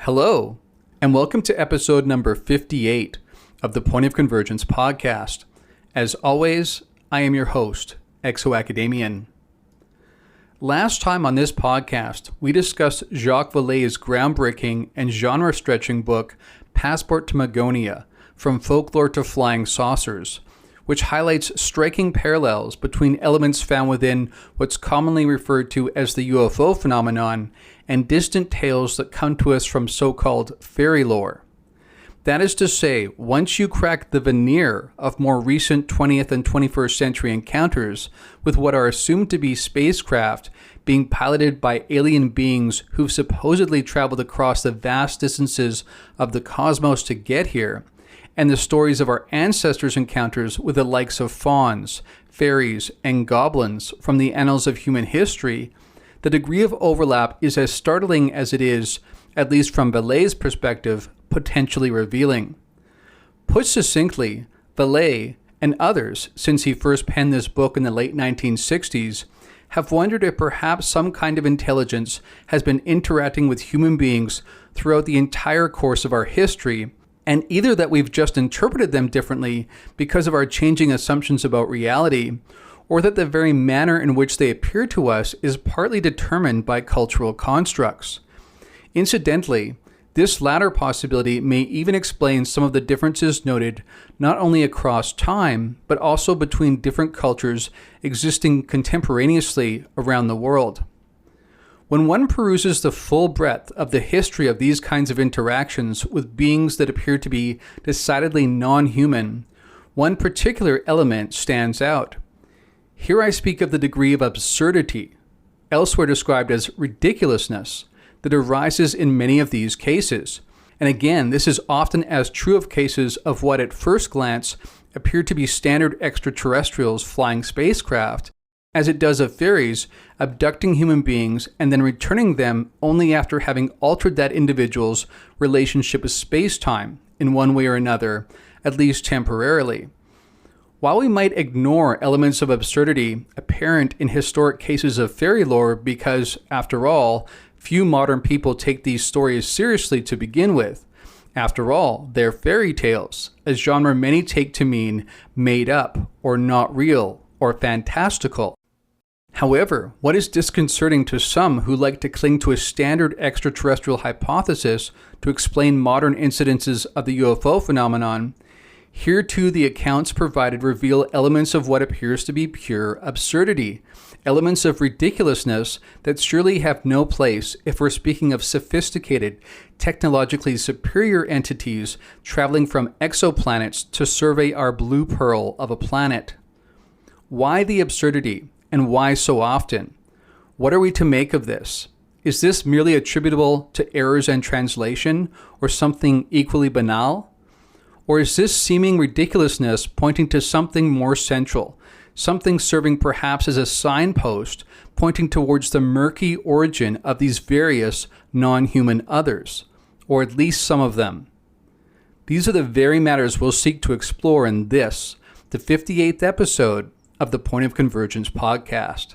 Hello, and welcome to episode number 58 of the Point of Convergence podcast. As always, I am your host, Exo-Academian. Last time on this podcast, we discussed Jacque Vallée's groundbreaking and genre-stretching book, Passport to Magonia, From Folklore to Flying Saucers, which highlights striking parallels between elements found within what's commonly referred to as the UFO phenomenon and distant tales that come to us from so-called fairy lore. That is to say, once you crack the veneer of more recent 20th and 21st century encounters with what are assumed to be spacecraft being piloted by alien beings who've supposedly traveled across the vast distances of the cosmos to get here, and the stories of our ancestors' encounters with the likes of fawns, faeries, and goblins from the annals of human history, the degree of overlap is as startling as it is, at least from Vallée's perspective, potentially revealing. Put succinctly, Vallée, and others, since he first penned this book in the late 1960s, have wondered if perhaps some kind of intelligence has been interacting with human beings throughout the entire course of our history, and either that we've just interpreted them differently because of our changing assumptions about reality, or that the very manner in which they appear to us is partly determined by cultural constructs. Incidentally, this latter possibility may even explain some of the differences noted not only across time, but also between different cultures existing contemporaneously around the world. When one peruses the full breadth of the history of these kinds of interactions with beings that appear to be decidedly non-human, one particular element stands out. Here I speak of the degree of absurdity, elsewhere described as ridiculousness, that arises in many of these cases. And again, this is often as true of cases of what at first glance appear to be standard extraterrestrials flying spacecraft, as it does of fairies abducting human beings and then returning them only after having altered that individual's relationship with space-time in one way or another, at least temporarily. While we might ignore elements of absurdity apparent in historic cases of fairy lore because, after all, few modern people take these stories seriously to begin with. After all, they're fairy tales, a genre many take to mean made up, or not real, or fantastical. However, what is disconcerting to some who like to cling to a standard extraterrestrial hypothesis to explain modern incidences of the UFO phenomenon, here too the accounts provided reveal elements of what appears to be pure absurdity, elements of ridiculousness that surely have no place if we're speaking of sophisticated, technologically superior entities traveling from exoplanets to survey our blue pearl of a planet. Why the absurdity, and why so often? What are we to make of this? Is this merely attributable to errors in translation, or something equally banal? Or is this seeming ridiculousness pointing to something more central, something serving perhaps as a signpost pointing towards the murky origin of these various non-human others, or at least some of them? These are the very matters we'll seek to explore in this, the 58th episode of the Point of Convergence podcast.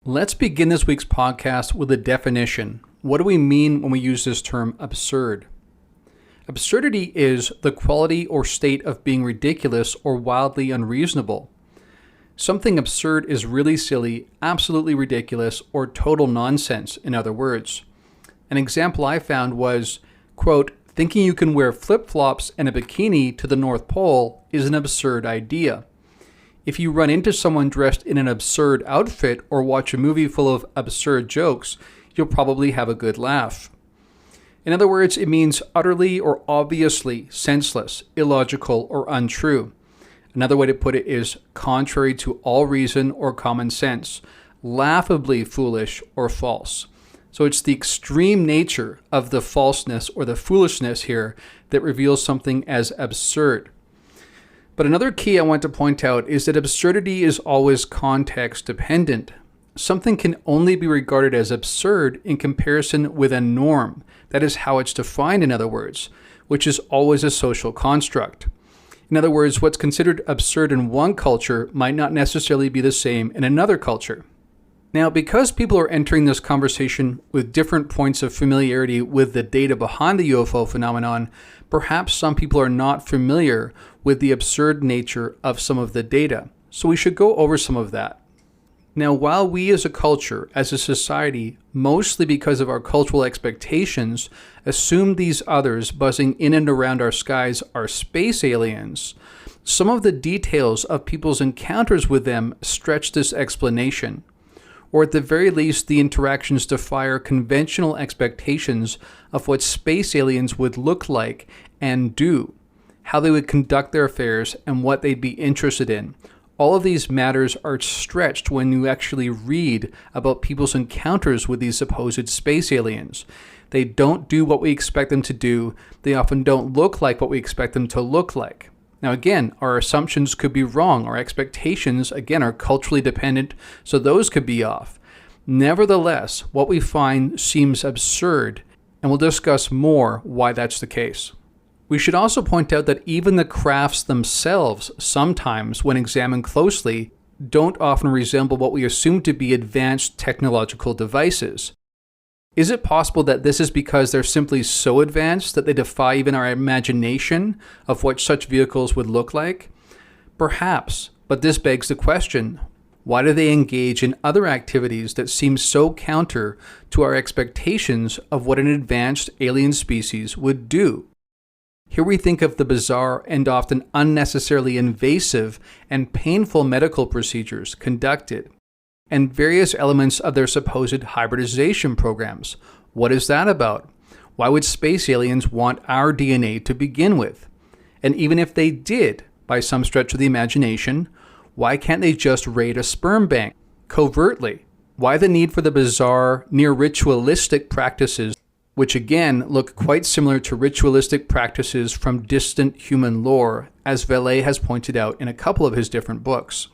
Let's begin this week's podcast with a definition. What do we mean when we use this term absurd? Absurdity is the quality or state of being ridiculous or wildly unreasonable. Something absurd is really silly, absolutely ridiculous, or total nonsense, in other words. An example I found was, quote, thinking you can wear flip-flops and a bikini to the North Pole is an absurd idea. If you run into someone dressed in an absurd outfit or watch a movie full of absurd jokes, you'll probably have a good laugh. In other words, it means utterly or obviously senseless, illogical, or untrue. Another way to put it is contrary to all reason or common sense, laughably foolish or false. So it's the extreme nature of the falseness or the foolishness here that reveals something as absurd. But another key I want to point out is that absurdity is always context dependent. Something can only be regarded as absurd in comparison with a norm. That is how it's defined, in other words, which is always a social construct. In other words, what's considered absurd in one culture might not necessarily be the same in another culture. Now, because people are entering this conversation with different points of familiarity with the data behind the UFO phenomenon, perhaps some people are not familiar with the absurd nature of some of the data. So we should go over some of that. Now, while we as a culture, as a society, mostly because of our cultural expectations, assume these others buzzing in and around our skies are space aliens, some of the details of people's encounters with them stretch this explanation. Or at the very least, the interactions defy our conventional expectations of what space aliens would look like and do, how they would conduct their affairs, and what they'd be interested in. All of these matters are stretched when you actually read about people's encounters with these supposed space aliens. They don't do what we expect them to do. They often don't look like what we expect them to look like. Now again, our assumptions could be wrong. Our expectations, again, are culturally dependent, so those could be off. Nevertheless, what we find seems absurd, and we'll discuss more why that's the case. We should also point out that even the crafts themselves, sometimes, when examined closely, don't often resemble what we assume to be advanced technological devices. Is it possible that this is because they're simply so advanced that they defy even our imagination of what such vehicles would look like? Perhaps, but this begs the question, why do they engage in other activities that seem so counter to our expectations of what an advanced alien species would do? Here we think of the bizarre and often unnecessarily invasive and painful medical procedures conducted, and various elements of their supposed hybridization programs. What is that about? Why would space aliens want our DNA to begin with? And even if they did, by some stretch of the imagination, why can't they just raid a sperm bank covertly? Why the need for the bizarre, near ritualistic practices, which again look quite similar to ritualistic practices from distant human lore, as Vallée has pointed out in a couple of his different books?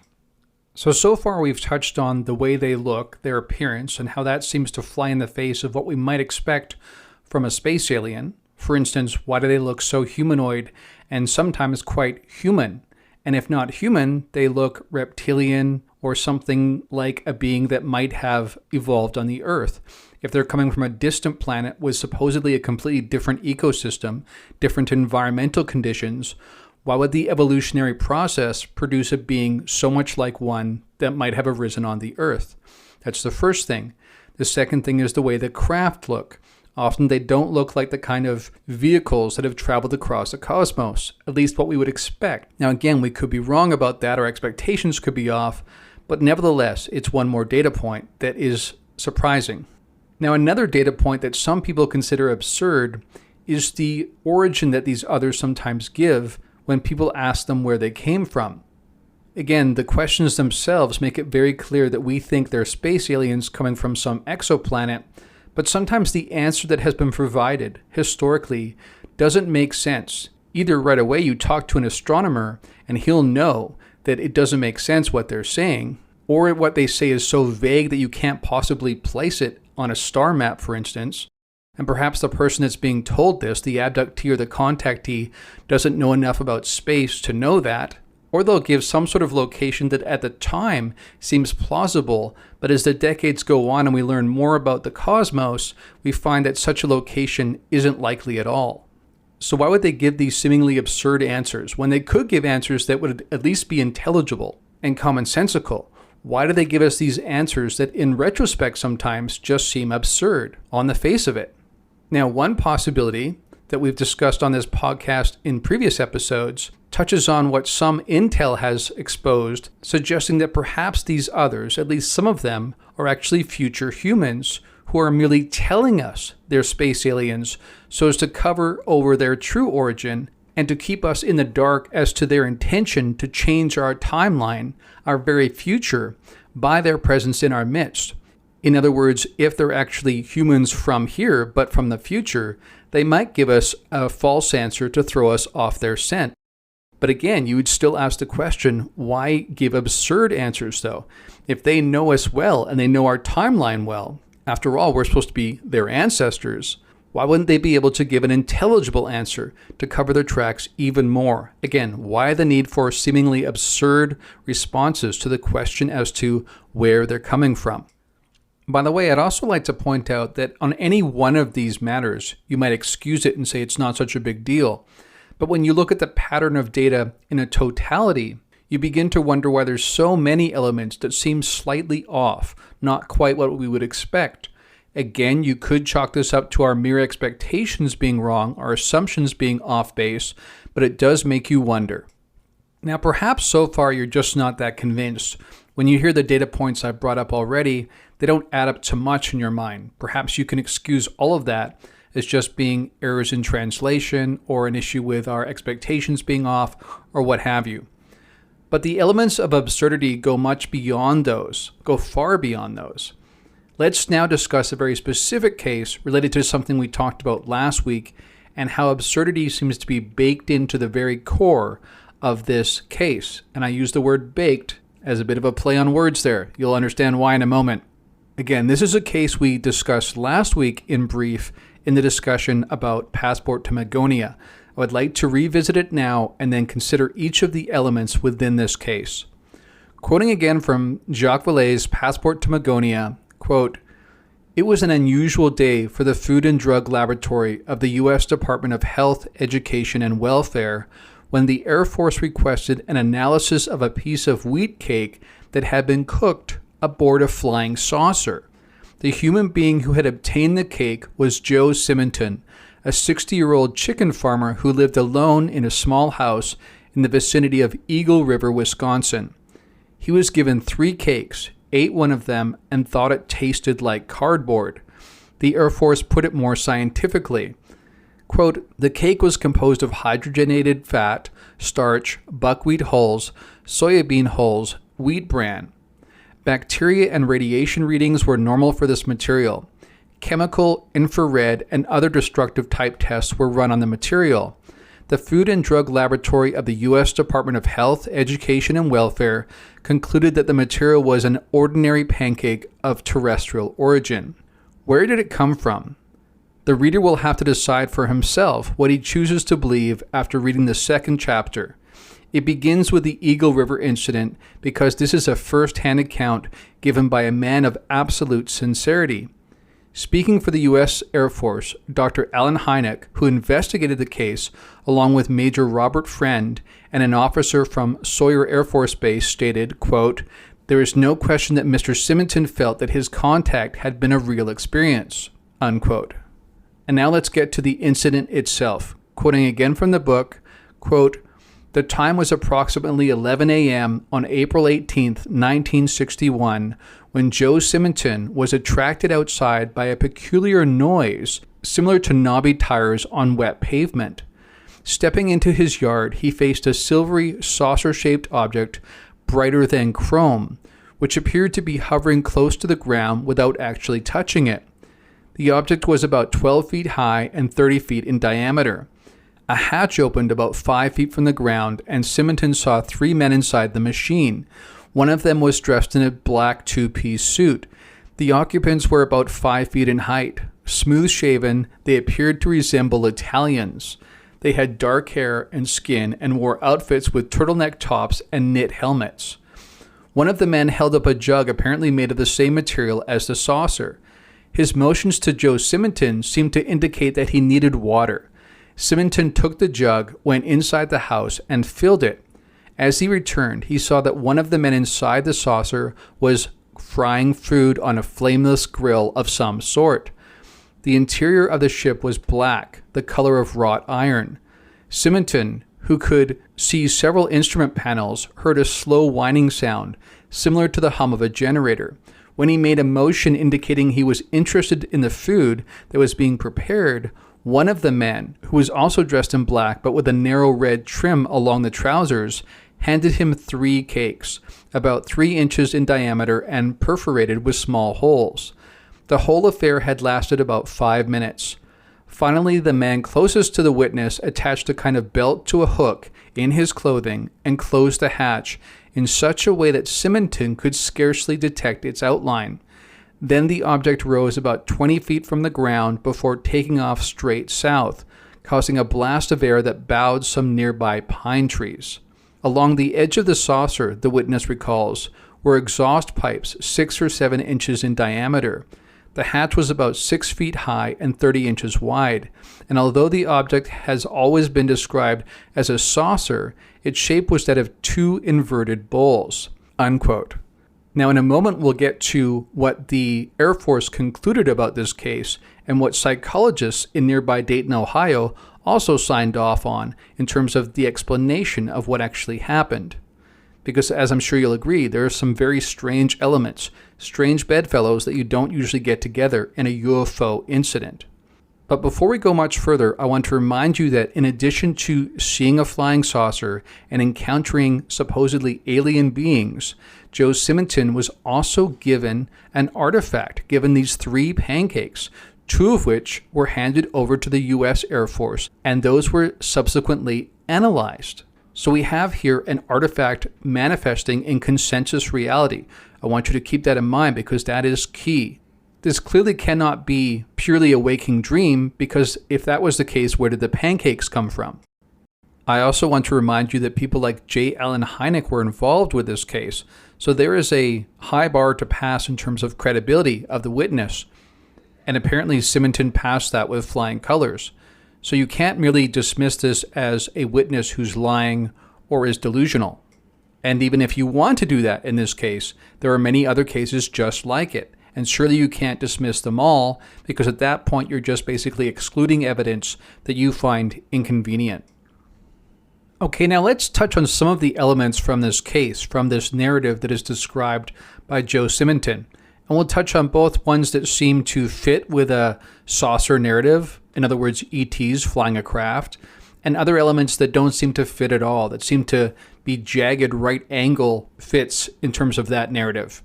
So far we've touched on the way they look, their appearance, and how that seems to fly in the face of what we might expect from a space alien. For instance, why do they look so humanoid and sometimes quite human? And if not human, they look reptilian or something like a being that might have evolved on the Earth. If they're coming from a distant planet with supposedly a completely different ecosystem, different environmental conditions, why would the evolutionary process produce a being so much like one that might have arisen on the Earth? That's the first thing. The second thing is the way the craft look. Often they don't look like the kind of vehicles that have traveled across the cosmos, at least what we would expect. Now again, we could be wrong about that, our expectations could be off, but nevertheless, it's one more data point that is surprising. Now another data point that some people consider absurd is the origin that these others sometimes give when people ask them where they came from. Again, the questions themselves make it very clear that we think they're space aliens coming from some exoplanet, but sometimes the answer that has been provided historically doesn't make sense. Either right away you talk to an astronomer and he'll know that it doesn't make sense what they're saying, or what they say is so vague that you can't possibly place it on a star map, for instance. And perhaps the person that's being told this, the abductee or the contactee, doesn't know enough about space to know that. Or they'll give some sort of location that at the time seems plausible, but as the decades go on and we learn more about the cosmos, we find that such a location isn't likely at all. So why would they give these seemingly absurd answers when they could give answers that would at least be intelligible and commonsensical? Why do they give us these answers that in retrospect sometimes just seem absurd on the face of it? Now, one possibility that we've discussed on this podcast in previous episodes touches on what some intel has exposed, suggesting that perhaps these others, at least some of them, are actually future humans who are merely telling us they're space aliens so as to cover over their true origin and to keep us in the dark as to their intention to change our timeline, our very future, by their presence in our midst. In other words, if they're actually humans from here, but from the future, they might give us a false answer to throw us off their scent. But again, you would still ask the question, why give absurd answers though? If they know us well and they know our timeline well, after all, we're supposed to be their ancestors, why wouldn't they be able to give an intelligible answer to cover their tracks even more? Again, why the need for seemingly absurd responses to the question as to where they're coming from? By the way, I'd also like to point out that on any one of these matters, you might excuse it and say it's not such a big deal. But when you look at the pattern of data in a totality, you begin to wonder why there's so many elements that seem slightly off, not quite what we would expect. Again, you could chalk this up to our mere expectations being wrong, our assumptions being off base, but it does make you wonder. Now, perhaps so far you're just not that convinced. When you hear the data points I've brought up already, they don't add up to much in your mind. Perhaps you can excuse all of that as just being errors in translation or an issue with our expectations being off or what have you. But the elements of absurdity go much beyond those, go far beyond those. Let's now discuss a very specific case related to something we talked about last week and how absurdity seems to be baked into the very core of this case. And I use the word baked as a bit of a play on words there. You'll understand why in a moment. Again, this is a case we discussed last week in brief in the discussion about Passport to Magonia. I would like to revisit it now and then consider each of the elements within this case. Quoting again from Jacque Vallée's Passport to Magonia, quote, "It was an unusual day for the Food and Drug Laboratory of the U.S. Department of Health, Education, and Welfare when the Air Force requested an analysis of a piece of wheat cake that had been cooked aboard a flying saucer. The human being who had obtained the cake was Joe Simonton, a 60-year-old chicken farmer who lived alone in a small house in the vicinity of Eagle River, Wisconsin. He was given 3 cakes, ate one of them, and thought it tasted like cardboard. The Air Force put it more scientifically. Quote, the cake was composed of hydrogenated fat, starch, buckwheat hulls, soybean hulls, wheat bran. Bacteria and radiation readings were normal for this material. Chemical, infrared, and other destructive type tests were run on the material. The Food and Drug Laboratory of the U.S. Department of Health, Education, and Welfare concluded that the material was an ordinary pancake of terrestrial origin. Where did it come from? The reader will have to decide for himself what he chooses to believe after reading the second chapter. It begins with the Eagle River incident because this is a first-hand account given by a man of absolute sincerity. Speaking for the U.S. Air Force, Dr. Alan Hynek, who investigated the case, along with Major Robert Friend and an officer from Sawyer Air Force Base, stated, quote, there is no question that Mr. Simonton felt that his contact had been a real experience, unquote. And now let's get to the incident itself. Quoting again from the book, quote, the time was approximately 11 a.m. on April 18, 1961, when Joe Simonton was attracted outside by a peculiar noise similar to knobby tires on wet pavement. Stepping into his yard, he faced a silvery, saucer-shaped object brighter than chrome, which appeared to be hovering close to the ground without actually touching it. The object was about 12 feet high and 30 feet in diameter. A hatch opened about 5 feet from the ground, and Simonton saw 3 men inside the machine. One of them was dressed in a black 2-piece suit. The occupants were about 5 feet in height. Smooth-shaven, they appeared to resemble Italians. They had dark hair and skin and wore outfits with turtleneck tops and knit helmets. One of the men held up a jug apparently made of the same material as the saucer. His motions to Joe Simonton seemed to indicate that he needed water. Simonton took the jug, went inside the house, and filled it. As he returned, he saw that one of the men inside the saucer was frying food on a flameless grill of some sort. The interior of the ship was black, the color of wrought iron. Simonton, who could see several instrument panels, heard a slow whining sound, similar to the hum of a generator. When he made a motion indicating he was interested in the food that was being prepared, one of the men, who was also dressed in black but with a narrow red trim along the trousers, handed him 3 cakes, about 3 inches in diameter and perforated with small holes. The whole affair had lasted about 5 minutes. Finally, the man closest to the witness attached a kind of belt to a hook in his clothing and closed the hatch in such a way that Simonton could scarcely detect its outline. Then the object rose about 20 feet from the ground before taking off straight south, causing a blast of air that bowed some nearby pine trees. Along the edge of the saucer, the witness recalls, were exhaust pipes 6 or 7 inches in diameter. The hatch was about 6 feet high and 30 inches wide, and although the object has always been described as a saucer, its shape was that of 2 inverted bowls, unquote. Now, in a moment, we'll get to what the Air Force concluded about this case and what psychologists in nearby Dayton, Ohio, also signed off on in terms of the explanation of what actually happened. Because, as I'm sure you'll agree, there are some very strange elements, strange bedfellows that you don't usually get together in a UFO incident. But before we go much further, I want to remind you that in addition to seeing a flying saucer and encountering supposedly alien beings, Joe Simonton was also given an artifact, given these 3 pancakes, 2 of which were handed over to the U.S. Air Force, and those were subsequently analyzed. So we have here an artifact manifesting in consensus reality. I want you to keep that in mind because that is key. This clearly cannot be purely a waking dream, because if that was the case, where did the pancakes come from? I also want to remind you that people like J. Allen Hynek were involved with this case, so there is a high bar to pass in terms of credibility of the witness. And apparently Simonton passed that with flying colors. So you can't merely dismiss this as a witness who's lying or is delusional. And even if you want to do that in this case, there are many other cases just like it. And surely you can't dismiss them all, because at that point you're just basically excluding evidence that you find inconvenient. Okay, now let's touch on some of the elements from this case, from this narrative that is described by Joe Simonton. And we'll touch on both ones that seem to fit with a saucer narrative, in other words, ETs flying a craft, and other elements that don't seem to fit at all, that seem to be jagged right angle fits in terms of that narrative.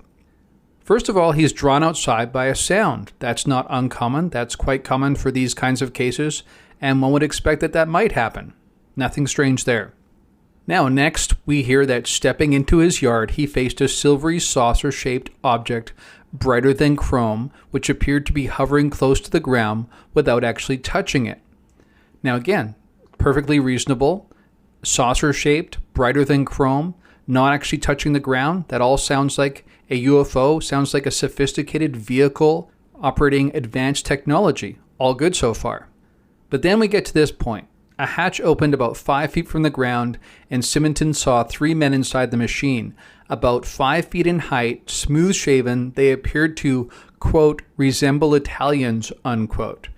First of all, he's drawn outside by a sound. That's not uncommon. That's quite common for these kinds of cases, and one would expect that that might happen. Nothing strange there. Now, next, we hear that stepping into his yard, he faced a silvery saucer-shaped object brighter than chrome, which appeared to be hovering close to the ground without actually touching it. Now again, perfectly reasonable, saucer-shaped, brighter than chrome, not actually touching the ground. That all sounds like a UFO, sounds like a sophisticated vehicle operating advanced technology. All good so far. But then we get to this point. A hatch opened about 5 feet from the ground, and Simonton saw 3 men inside the machine. About 5 feet in height, smooth-shaven, they appeared to, quote, resemble Italians, unquote.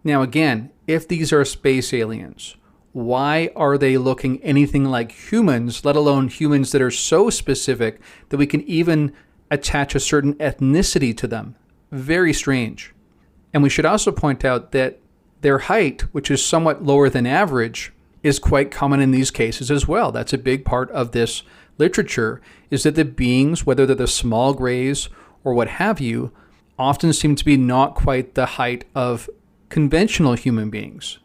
Now again, if these are space aliens, why are they looking anything like humans, let alone humans that are so specific that we can even attach a certain ethnicity to them? Very strange. And we should also point out that their height, which is somewhat lower than average, is quite common in these cases as well. That's a big part of this literature, is that the beings, whether they're the small grays or what have you, often seem to be not quite the height of conventional human beings,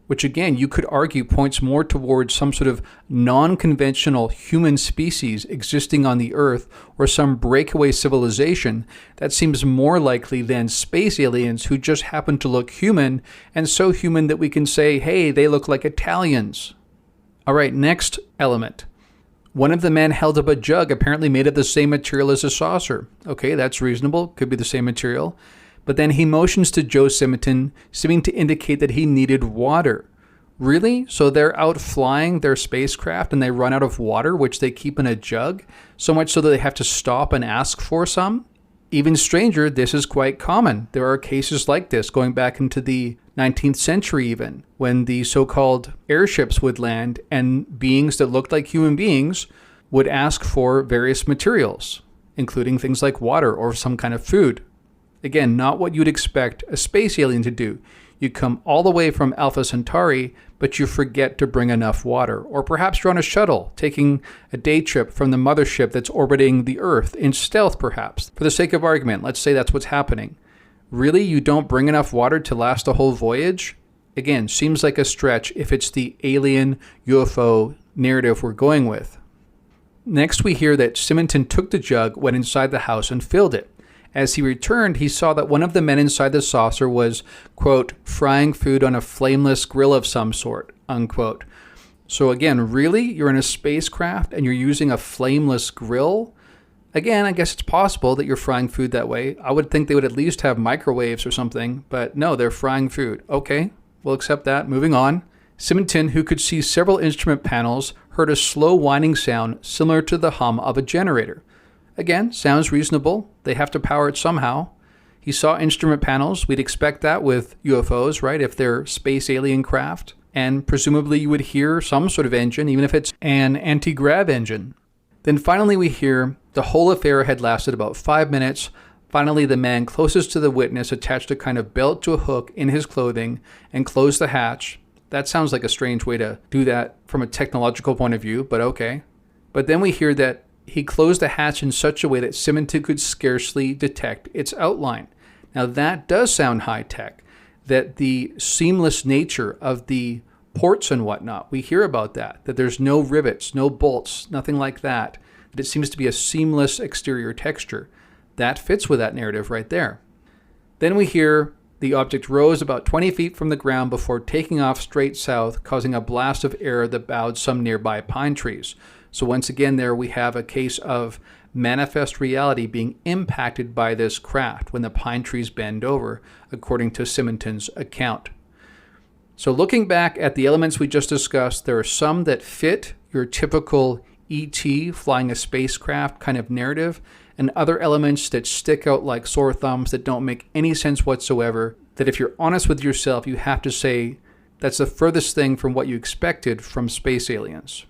which again, you could argue points more towards some sort of non-conventional human species existing on the Earth, or some breakaway civilization that seems more likely than space aliens who just happen to look human, and so human that we can say, hey, they look like Italians. All right, next element. One of the men held up a jug apparently made of the same material as a saucer. Okay, that's reasonable, could be the same material. But then he motions to Joe Simonton, seeming to indicate that he needed water. Really? So they're out flying their spacecraft and they run out of water, which they keep in a jug, so much so that they have to stop and ask for some? Even stranger, this is quite common. There are cases like this going back into the 19th century even, when the so-called airships would land and beings that looked like human beings would ask for various materials, including things like water or some kind of food. Again, not what you'd expect a space alien to do. You come all the way from Alpha Centauri, but you forget to bring enough water. Or perhaps you're on a shuttle, taking a day trip from the mothership that's orbiting the Earth, in stealth perhaps. For the sake of argument, let's say that's what's happening. Really, you don't bring enough water to last a whole voyage? Again, seems like a stretch if it's the alien UFO narrative we're going with. Next, we hear that Simonton took the jug, went inside the house, and filled it. As he returned, he saw that one of the men inside the saucer was, quote, frying food on a flameless grill of some sort, unquote. So again, really? You're in a spacecraft and you're using a flameless grill? Again, I guess it's possible that you're frying food that way. I would think they would at least have microwaves or something, but no, they're frying food. Okay, we'll accept that. Moving on. Simonton, who could see several instrument panels, heard a slow whining sound similar to the hum of a generator. Again, sounds reasonable. They have to power it somehow. He saw instrument panels. We'd expect that with UFOs, right? If they're space alien craft. And presumably you would hear some sort of engine, even if it's an anti-grav engine. Then finally we hear the whole affair had lasted about 5 minutes. Finally, the man closest to the witness attached a kind of belt to a hook in his clothing and closed the hatch. That sounds like a strange way to do that from a technological point of view, but okay. But then we hear that he closed the hatch in such a way that Simonton could scarcely detect its outline. Now that does sound high-tech, that the seamless nature of the ports and whatnot, we hear about that there's no rivets, no bolts, nothing like that it seems to be a seamless exterior texture. That fits with that narrative right there. Then we hear the object rose about 20 feet from the ground before taking off straight south, causing a blast of air that bowed some nearby pine trees. So once again there we have a case of manifest reality being impacted by this craft when the pine trees bend over, according to Simonton's account. So looking back at the elements we just discussed, there are some that fit your typical ET flying a spacecraft kind of narrative, and other elements that stick out like sore thumbs that don't make any sense whatsoever, that if you're honest with yourself, you have to say that's the furthest thing from what you expected from space aliens.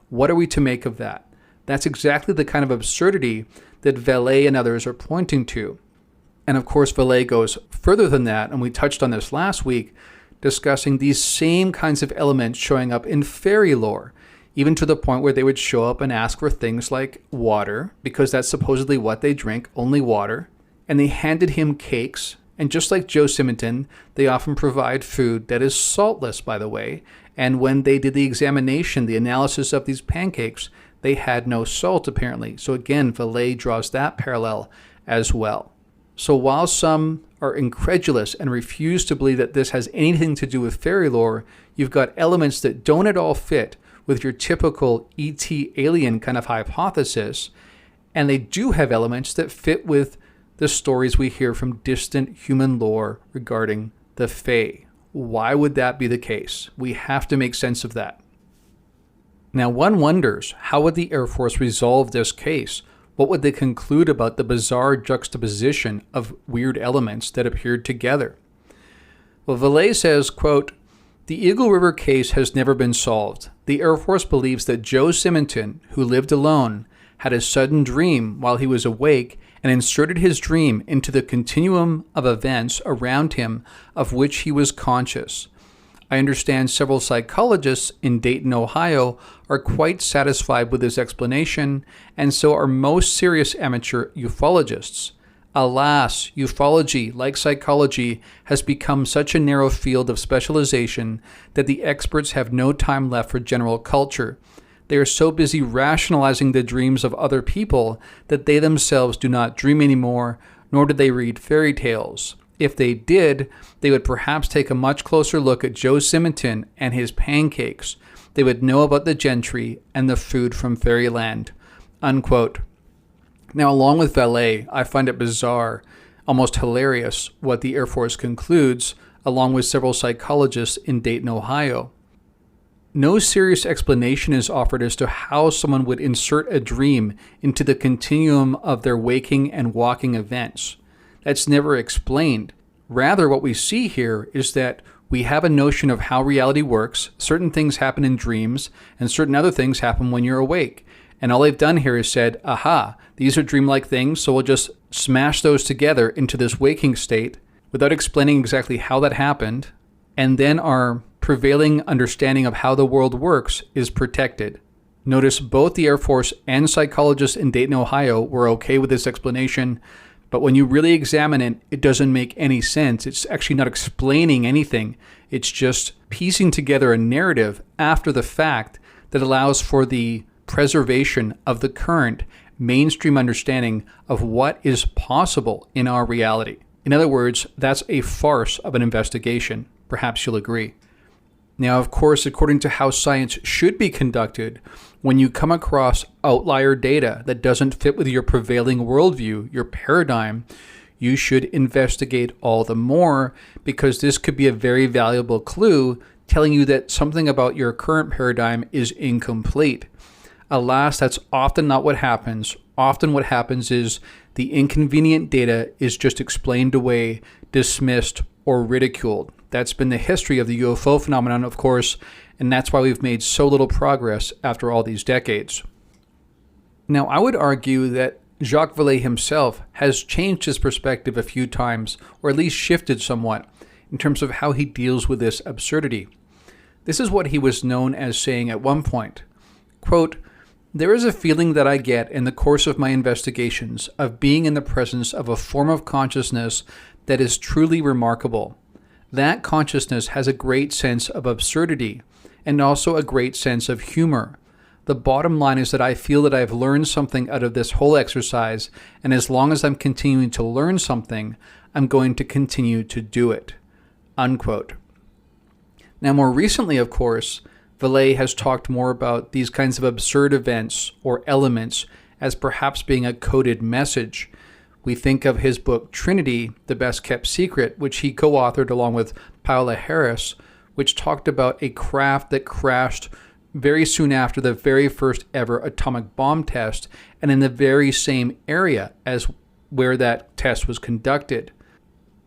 What are we to make of that? That's exactly the kind of absurdity that Vallée and others are pointing to. And of course, Vallée goes further than that, and we touched on this last week, discussing these same kinds of elements showing up in fairy lore, even to the point where they would show up and ask for things like water, because that's supposedly what they drink, only water. And they handed him cakes, and just like Joe Simonton, they often provide food that is saltless, by the way. And when they did the examination, the analysis of these pancakes, they had no salt, apparently. So again, Vallée draws that parallel as well. So while some are incredulous and refuse to believe that this has anything to do with fairy lore, you've got elements that don't at all fit with your typical ET alien kind of hypothesis, and they do have elements that fit with the stories we hear from distant human lore regarding the Fae. Why would that be the case? We have to make sense of that. Now, one wonders, how would the Air Force resolve this case? What would they conclude about the bizarre juxtaposition of weird elements that appeared together? Well, Vallée says, quote, "The Eagle River case has never been solved. The Air Force believes that Joe Simonton, who lived alone, had a sudden dream while he was awake and inserted his dream into the continuum of events around him of which he was conscious. I understand several psychologists in Dayton, Ohio, are quite satisfied with this explanation, and so are most serious amateur ufologists. Alas, ufology, like psychology, has become such a narrow field of specialization that the experts have no time left for general culture. They are so busy rationalizing the dreams of other people that they themselves do not dream anymore, nor do they read fairy tales. If they did, they would perhaps take a much closer look at Joe Simonton and his pancakes. They would know about the gentry and the food from fairyland." Unquote. Now, along with Vallée, I find it bizarre, almost hilarious, what the Air Force concludes, along with several psychologists in Dayton, Ohio. No serious explanation is offered as to how someone would insert a dream into the continuum of their waking and walking events. That's never explained. Rather, what we see here is that we have a notion of how reality works. Certain things happen in dreams, and certain other things happen when you're awake. And all they've done here is said, aha, these are dreamlike things, so we'll just smash those together into this waking state without explaining exactly how that happened. And then our prevailing understanding of how the world works is protected. Notice both the Air Force and psychologists in Dayton, Ohio were okay with this explanation. But when you really examine it, it doesn't make any sense. It's actually not explaining anything. It's just piecing together a narrative after the fact that allows for the preservation of the current mainstream understanding of what is possible in our reality. In other words, that's a farce of an investigation. Perhaps you'll agree. Now, of course, according to how science should be conducted, when you come across outlier data that doesn't fit with your prevailing worldview, your paradigm, you should investigate all the more, because this could be a very valuable clue telling you that something about your current paradigm is incomplete. Alas, that's often not what happens. Often what happens is the inconvenient data is just explained away, dismissed, or ridiculed. That's been the history of the UFO phenomenon, of course, and that's why we've made so little progress after all these decades. Now, I would argue that Jacque Vallée himself has changed his perspective a few times, or at least shifted somewhat, in terms of how he deals with this absurdity. This is what he was known as saying at one point, quote, "There is a feeling that I get in the course of my investigations of being in the presence of a form of consciousness that is truly remarkable. That consciousness has a great sense of absurdity and also a great sense of humor. The bottom line is that I feel that I've learned something out of this whole exercise, and as long as I'm continuing to learn something, I'm going to continue to do it." Unquote. Now, more recently, of course, Vallée has talked more about these kinds of absurd events or elements as perhaps being a coded message. We think of his book Trinity, The Best Kept Secret, which he co-authored along with Paola Harris, which talked about a craft that crashed very soon after the very first ever atomic bomb test, and in the very same area as where that test was conducted.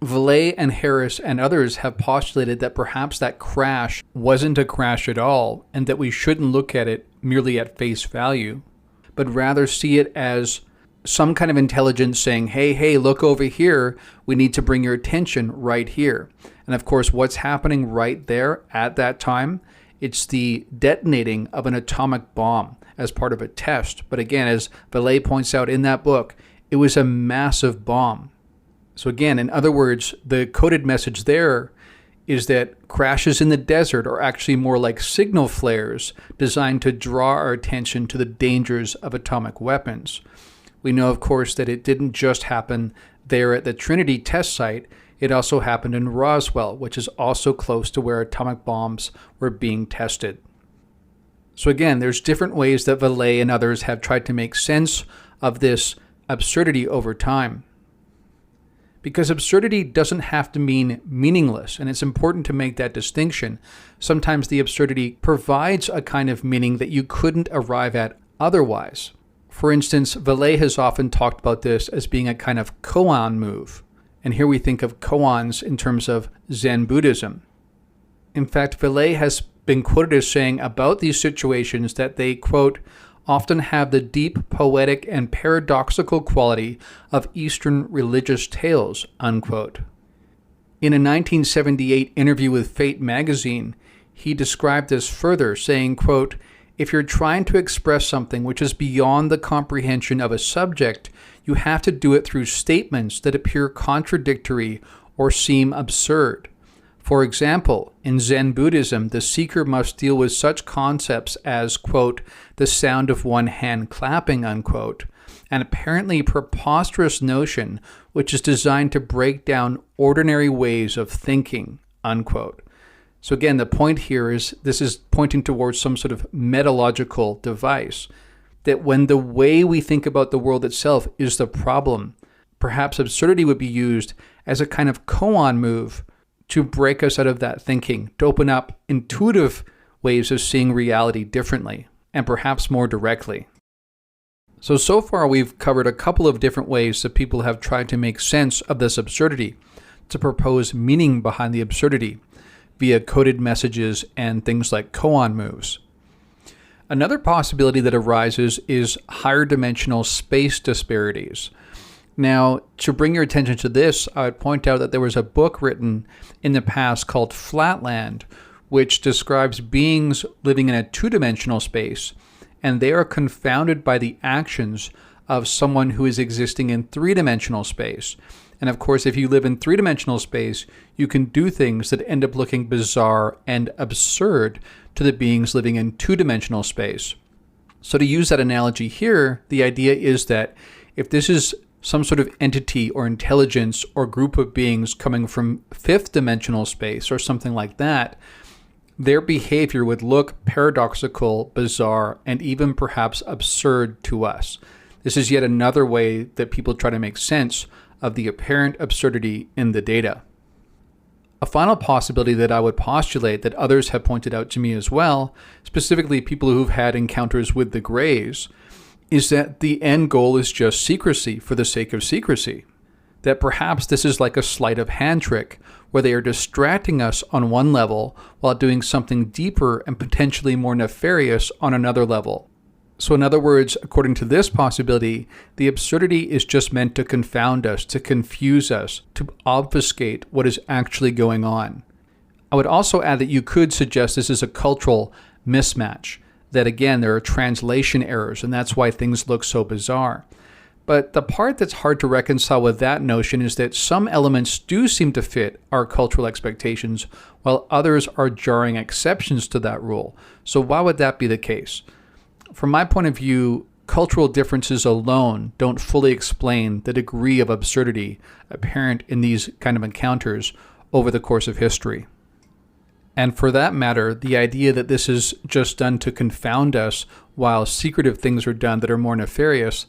Vallée and Harris and others have postulated that perhaps that crash wasn't a crash at all, and that we shouldn't look at it merely at face value, but rather see it as some kind of intelligence saying, hey, look over here, we need to bring your attention right here. And of course, what's happening right there at that time? It's the detonating of an atomic bomb as part of a test. But again, as Vallée points out in that book, it was a massive bomb. So again, in other words, the coded message there is that crashes in the desert are actually more like signal flares designed to draw our attention to the dangers of atomic weapons. We know, of course, that it didn't just happen there at the Trinity test site. It also happened in Roswell, which is also close to where atomic bombs were being tested. So again, there's different ways that Vallée and others have tried to make sense of this absurdity over time. Because absurdity doesn't have to mean meaningless, and it's important to make that distinction. Sometimes the absurdity provides a kind of meaning that you couldn't arrive at otherwise. For instance, Vallée has often talked about this as being a kind of koan move. And here we think of koans in terms of Zen Buddhism. In fact, Vallée has been quoted as saying about these situations that they, quote, often have the deep, poetic, and paradoxical quality of Eastern religious tales, unquote. In a 1978 interview with Fate magazine, he described this further, saying, quote, "If you're trying to express something which is beyond the comprehension of a subject, you have to do it through statements that appear contradictory or seem absurd. For example, in Zen Buddhism, the seeker must deal with such concepts as, quote, the sound of one hand clapping, unquote, an apparently preposterous notion which is designed to break down ordinary ways of thinking, unquote." So again, the point here is this is pointing towards some sort of metalogical device, that when the way we think about the world itself is the problem, perhaps absurdity would be used as a kind of koan move to break us out of that thinking, to open up intuitive ways of seeing reality differently, and perhaps more directly. So far we've covered a couple of different ways that people have tried to make sense of this absurdity, to propose meaning behind the absurdity, via coded messages and things like koan moves. Another possibility that arises is higher dimensional space disparities. Now, to bring your attention to this, I would point out that there was a book written in the past called Flatland, which describes beings living in a two-dimensional space, and they are confounded by the actions of someone who is existing in three-dimensional space. And of course, if you live in three-dimensional space, you can do things that end up looking bizarre and absurd to the beings living in two-dimensional space. So to use that analogy here, the idea is that if this is some sort of entity or intelligence or group of beings coming from fifth dimensional space or something like that, their behavior would look paradoxical, bizarre, and even perhaps absurd to us. This is yet another way that people try to make sense of the apparent absurdity in the data. A final possibility that I would postulate that others have pointed out to me as well, specifically people who've had encounters with the Greys, is that the end goal is just secrecy for the sake of secrecy. That perhaps this is like a sleight of hand trick, where they are distracting us on one level while doing something deeper and potentially more nefarious on another level. So in other words, according to this possibility, the absurdity is just meant to confound us, to confuse us, to obfuscate what is actually going on. I would also add that you could suggest this is a cultural mismatch, that again, there are translation errors, and that's why things look so bizarre. But the part that's hard to reconcile with that notion is that some elements do seem to fit our cultural expectations, while others are jarring exceptions to that rule. So why would that be the case? From my point of view, cultural differences alone don't fully explain the degree of absurdity apparent in these kind of encounters over the course of history. And for that matter, the idea that this is just done to confound us while secretive things are done that are more nefarious,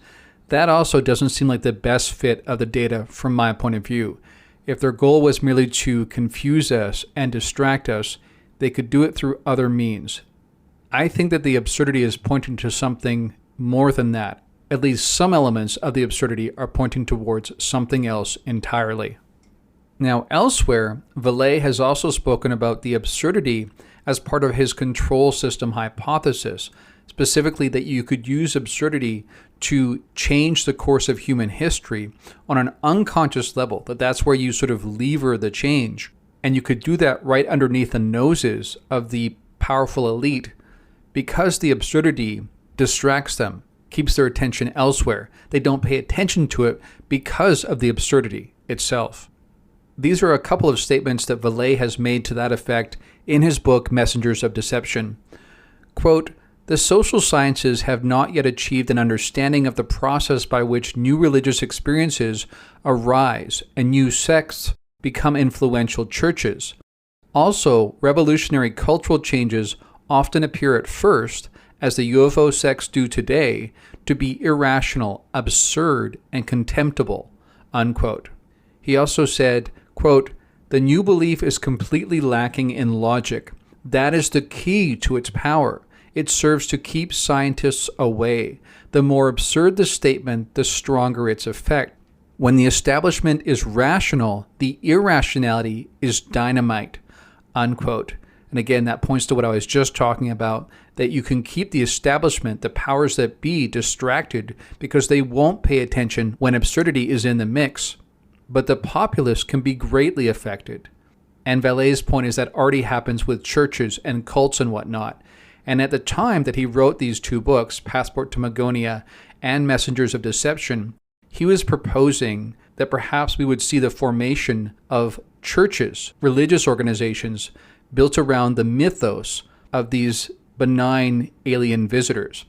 that also doesn't seem like the best fit of the data from my point of view. If their goal was merely to confuse us and distract us, they could do it through other means. I think that the absurdity is pointing to something more than that. At least some elements of the absurdity are pointing towards something else entirely. Now, elsewhere, Vallée has also spoken about the absurdity as part of his control system hypothesis, specifically that you could use absurdity to change the course of human history on an unconscious level, that's where you sort of lever the change. And you could do that right underneath the noses of the powerful elite, because the absurdity distracts them, keeps their attention elsewhere. They don't pay attention to it because of the absurdity itself. These are a couple of statements that Vallée has made to that effect in his book, Messengers of Deception. Quote, "The social sciences have not yet achieved an understanding of the process by which new religious experiences arise and new sects become influential churches. Also, revolutionary cultural changes often appear at first, as the UFO sects do today, to be irrational, absurd, and contemptible." Unquote. He also said, quote, "The new belief is completely lacking in logic. That is the key to its power. It serves to keep scientists away. The more absurd the statement, the stronger its effect. When the establishment is rational, the irrationality is dynamite." Unquote. And again, that points to what I was just talking about, that you can keep the establishment, the powers that be, distracted because they won't pay attention when absurdity is in the mix. But the populace can be greatly affected. And Vallée's point is that already happens with churches and cults and whatnot. And at the time that he wrote these two books, Passport to Magonia and Messengers of Deception, he was proposing that perhaps we would see the formation of churches, religious organizations, built around the mythos of these benign alien visitors.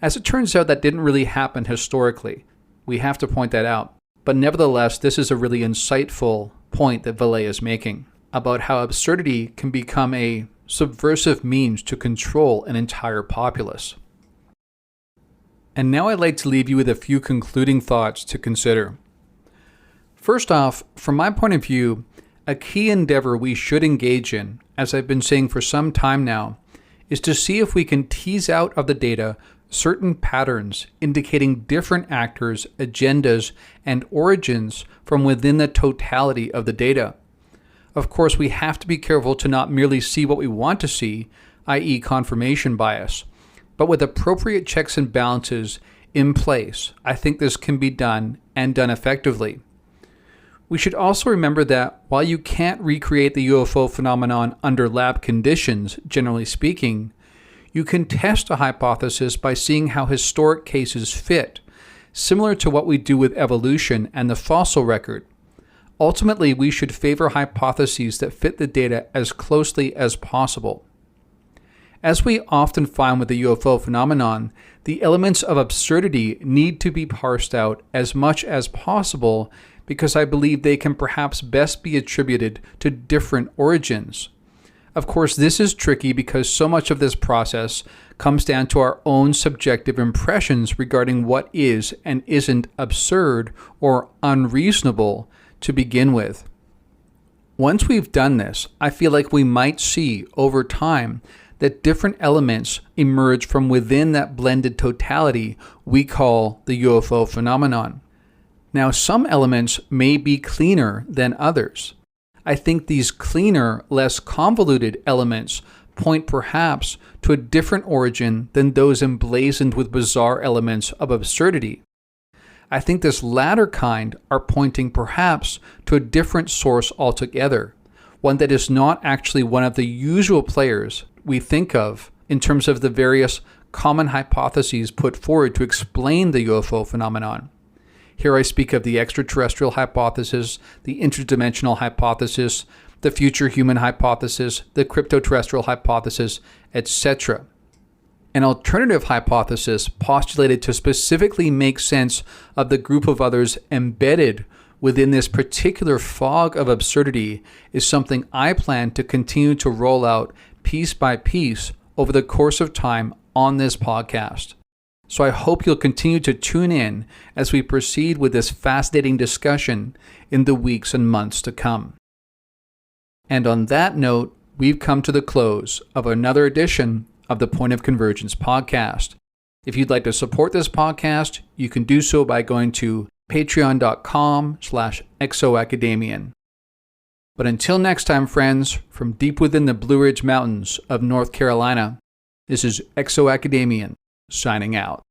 As it turns out, that didn't really happen historically. We have to point that out. But nevertheless, this is a really insightful point that Vallée is making about how absurdity can become a subversive means to control an entire populace. And now I'd like to leave you with a few concluding thoughts to consider. First off, from my point of view, a key endeavor we should engage in, as I've been saying for some time now, is to see if we can tease out of the data certain patterns indicating different actors, agendas, and origins from within the totality of the data. Of course, we have to be careful to not merely see what we want to see, i.e. confirmation bias, but with appropriate checks and balances in place, I think this can be done and done effectively. We should also remember that while you can't recreate the UFO phenomenon under lab conditions, generally speaking, you can test a hypothesis by seeing how historic cases fit, similar to what we do with evolution and the fossil record. Ultimately, we should favor hypotheses that fit the data as closely as possible. As we often find with the UFO phenomenon, the elements of absurdity need to be parsed out as much as possible because I believe they can perhaps best be attributed to different origins. Of course, this is tricky because so much of this process comes down to our own subjective impressions regarding what is and isn't absurd or unreasonable to begin with. Once we've done this, I feel like we might see over time that different elements emerge from within that blended totality we call the UFO phenomenon. Now, some elements may be cleaner than others. I think these cleaner, less convoluted elements point perhaps to a different origin than those emblazoned with bizarre elements of absurdity. I think this latter kind are pointing perhaps to a different source altogether, one that is not actually one of the usual players we think of in terms of the various common hypotheses put forward to explain the UFO phenomenon. Here I speak of the extraterrestrial hypothesis, the interdimensional hypothesis, the future human hypothesis, the cryptoterrestrial hypothesis, etc. An alternative hypothesis postulated to specifically make sense of the group of others embedded within this particular fog of absurdity is something I plan to continue to roll out piece by piece over the course of time on this podcast. So I hope you'll continue to tune in as we proceed with this fascinating discussion in the weeks and months to come. And on that note, we've come to the close of another edition of the Point of Convergence podcast. If you'd like to support this podcast, you can do so by going to patreon.com/exoacademian. But until next time, friends, from deep within the Blue Ridge Mountains of North Carolina, this is Exoacademian signing out.